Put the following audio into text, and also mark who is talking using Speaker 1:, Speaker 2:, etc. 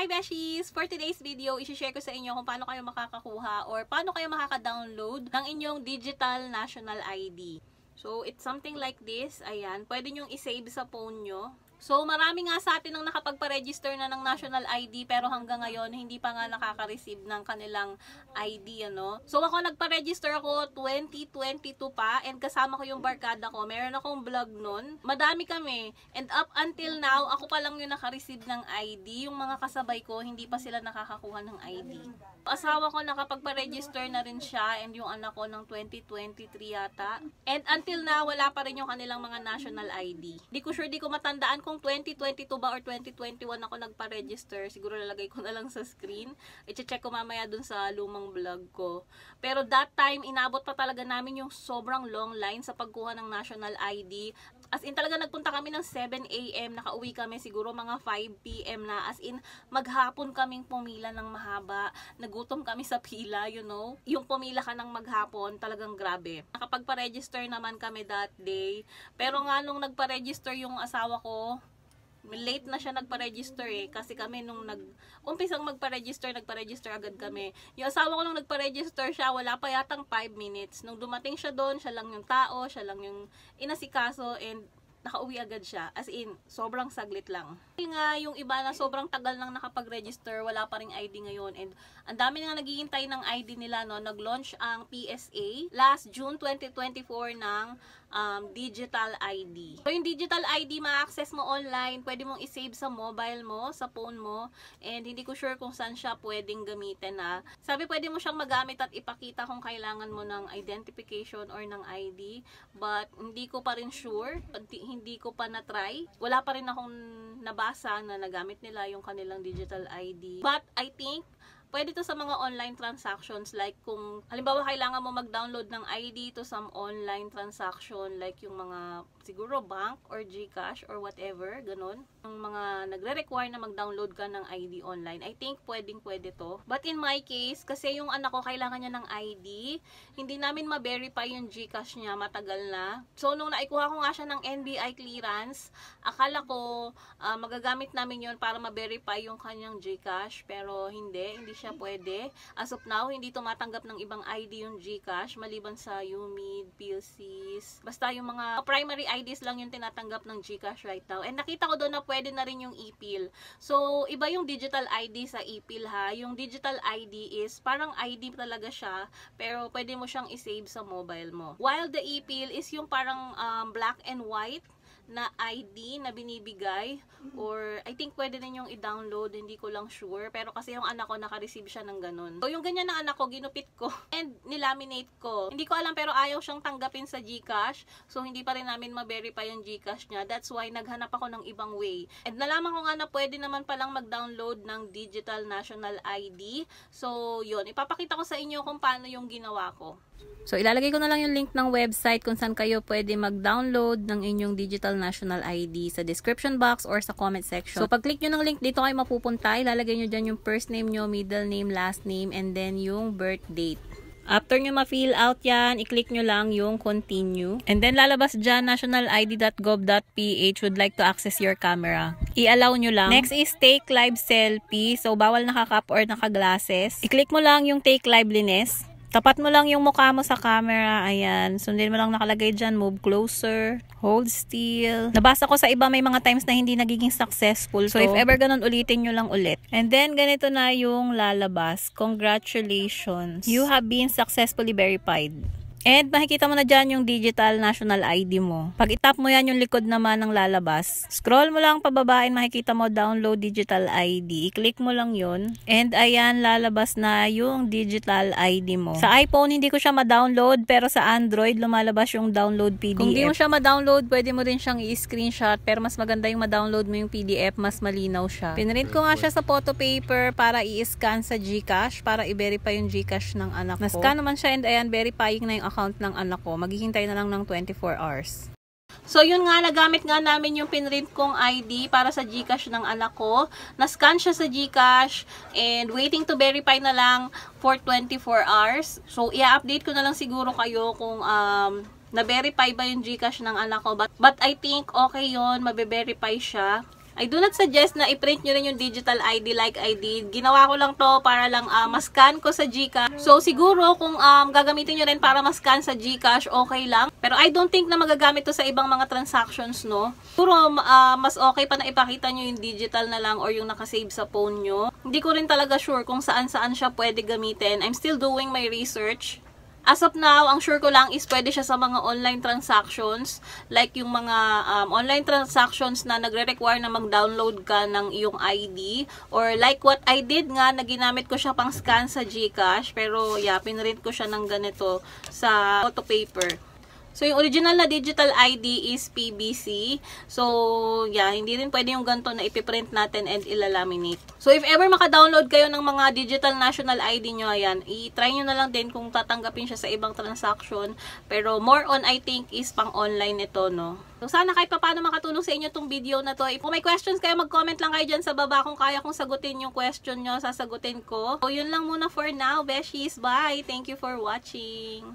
Speaker 1: Hi Beshies! For today's video, isi-share ko sa inyo kung paano kayo makakakuha or paano kayo makaka-download ng inyong digital national ID. So, it's something like this. Ayan, pwede nyong i-save sa phone nyo. So, marami nga sa atin ang nakapagpa-register na ng national ID pero hanggang ngayon, hindi pa nga nakaka-receive ng kanilang ID, ano. So, ako nagpa-register ako 2022 pa and kasama ko yung barkada ko. Meron akong vlog nun. Madami kami. And up until now, ako pa lang yung naka-receive ng ID. Yung mga kasabay ko, hindi pa sila nakakakuha ng ID. Asawa ko nakapagpa-register na rin siya and yung anak ko ng 2023 yata. And until now, wala pa rin yung kanilang mga national ID. Di ko sure, di ko matandaan kung 2022 ba or 2021 ako nagpa-register. Siguro lalagay ko na lang sa screen. I-check ko mamaya dun sa lumang vlog ko. Pero that time, inabot pa talaga namin yung sobrang long line sa pagkuha ng national ID. As in, talaga nagpunta kami ng 7 AM. Nakauwi kami siguro mga 5 PM na. As in, maghapon kaming pumila ng mahaba. Nagutom kami sa pila, you know. Yung pumila ka ng maghapon, talagang grabe. Nakapagpa-register naman kami that day. Pero nga nung nagpa-register yung asawa ko, late na siya nagpa-register eh. Kasi kami nung umpisang magpa-register agad kami. Yung asawa ko nung nagpa-register siya, wala pa yatang 5 minutes. Nung dumating siya doon, siya lang yung tao, siya lang yung inasikaso, and nakauwi agad siya. As in, sobrang saglit lang. Kasi nga, yung iba na sobrang tagal nang nakapag-register, wala pa ring ID ngayon. And ang dami nga naghihintay ng ID nila, no? Nag-launch ang PSA last June 2024 ng digital ID. So, yung digital ID, ma-access mo online. Pwede mong i-save sa mobile mo, sa phone mo. And hindi ko sure kung saan siya pwedeng gamitin na. Sabi, pwede mo siyang magamit at ipakita kung kailangan mo ng identification or ng ID. But, hindi ko pa rin sure. Hindi ko pa na-try. Wala pa rin akong nabasa na nagamit nila yung kanilang digital ID. But, I think, pwede to sa mga online transactions, like kung halimbawa kailangan mo mag-download ng ID to some online transaction, like yung mga siguro bank or GCash or whatever, ganun. Yung mga nagre-require na mag-download ka ng ID online, I think pwede to. But in my case, kasi yung anak ko kailangan niya ng ID, hindi namin ma-verify yung GCash niya, matagal na. So nung naikuha ko nga siya ng NBI clearance, akala ko magagamit namin yun para ma-verify yung kanyang GCash, pero hindi siya pwede. As of now, hindi tumatanggap ng ibang ID yung GCash, maliban sa UMID, PLCs. Basta yung mga primary IDs lang yung tinatanggap ng GCash right now. And nakita ko doon na pwede na rin yung e-Pill. So, iba yung digital ID sa e-Pill ha. Yung digital ID is parang ID talaga siya, pero pwede mo siyang i-save sa mobile mo. While the e-Pill is yung parang black and white na ID na binibigay, or I think pwede din yung i-download, hindi ko lang sure, pero kasi yung anak ko naka-receive siya ng ganun. So yung ganyan na anak ko, ginupit ko and nilaminate ko. Hindi ko alam, pero ayaw siyang tanggapin sa GCash, so hindi pa rin namin ma-verify yung GCash niya. That's why naghanap ako ng ibang way. And nalaman ko nga na pwede naman palang mag-download ng digital national ID. So yun, ipapakita ko sa inyo kung paano yung ginawa ko. So, ilalagay ko na lang yung link ng website kung saan kayo pwede mag-download ng inyong digital national ID sa description box or sa comment section. So, pag-click nyo ng link, dito kayo mapupunta. Ilalagay nyo dyan yung first name nyo, middle name, last name, and then yung birth date. After nyo ma-fill out yan, i-click nyo lang yung continue. And then, lalabas dyan, nationalid.gov.ph would like to access your camera. I-allow nyo lang. Next is take live selfie. So, bawal naka-cap or naka-glasses. I-click mo lang yung take liveliness. Tapat mo lang yung mukha mo sa camera. Ayan. Sundin mo lang nakalagay dyan. Move closer. Hold still. Nabasa ko sa iba may mga times na hindi nagiging successful. So, if ever ganun, ulitin nyo lang ulit. And then, ganito na yung lalabas. Congratulations. You have been successfully verified. And makikita mo na dyan yung digital national ID mo. Pag itap mo yan, yung likod naman ng lalabas. Scroll mo lang pababa and makikita mo download digital ID. I-click mo lang yun. And ayan, lalabas na yung digital ID mo. Sa iPhone, hindi ko siya ma-download. Pero sa Android, lumalabas yung download PDF. Kung di mo siya ma-download, pwede mo rin siyang i-screenshot. Pero mas maganda yung ma-download mo yung PDF. Mas malinaw siya. Pinrint ko nga siya sa photo paper para i-scan sa GCash. Para i-verify yung GCash ng anak ko. Na-scan naman siya and ayan, verifying na yung account ng anak ko. Maghihintay na lang ng 24 hours. So, yun nga, nagamit nga namin yung pinrint kong ID para sa GCash ng anak ko. Na-scan siya sa GCash and waiting to verify na lang for 24 hours. So, i-update ko na lang siguro kayo kung na-verify ba yung GCash ng anak ko. But I think okay yun, mabe-verify siya. I do not suggest na i-print nyo rin yung digital ID like I did. Ginawa ko lang to para lang ma-scan ko sa GCash. So, siguro kung gagamitin nyo rin para ma-scan sa GCash, okay lang. Pero I don't think na magagamit to sa ibang mga transactions, no? Siguro, mas okay pa na ipakita nyo yung digital na lang or yung nakasave sa phone nyo. Hindi ko rin talaga sure kung saan-saan siya pwede gamitin. I'm still doing my research. As of now, ang sure ko lang is pwede siya sa mga online transactions. Like yung mga online transactions na nagre-require na mag-download ka ng iyong ID. Or like what I did nga, na ginamit ko siya pang scan sa GCash. Pero yeah, pinrint ko siya ng ganito sa photo paper. So, yung original na digital ID is PBC. So, yeah, hindi rin pwede yung ganito na ipiprint natin and ilalaminate. So, if ever maka-download kayo ng mga digital national ID nyo, ayan, i-try nyo na lang din kung tatanggapin siya sa ibang transaction. Pero, more on, I think, is pang online ito, no? So, sana kahit pa paano makatulong sa inyo itong video na to. If may questions kayo, mag-comment lang kayo dyan sa baba. Kung kaya kong sagutin yung question nyo, sasagutin ko. So, yun lang muna for now, beshies. Bye! Thank you for watching!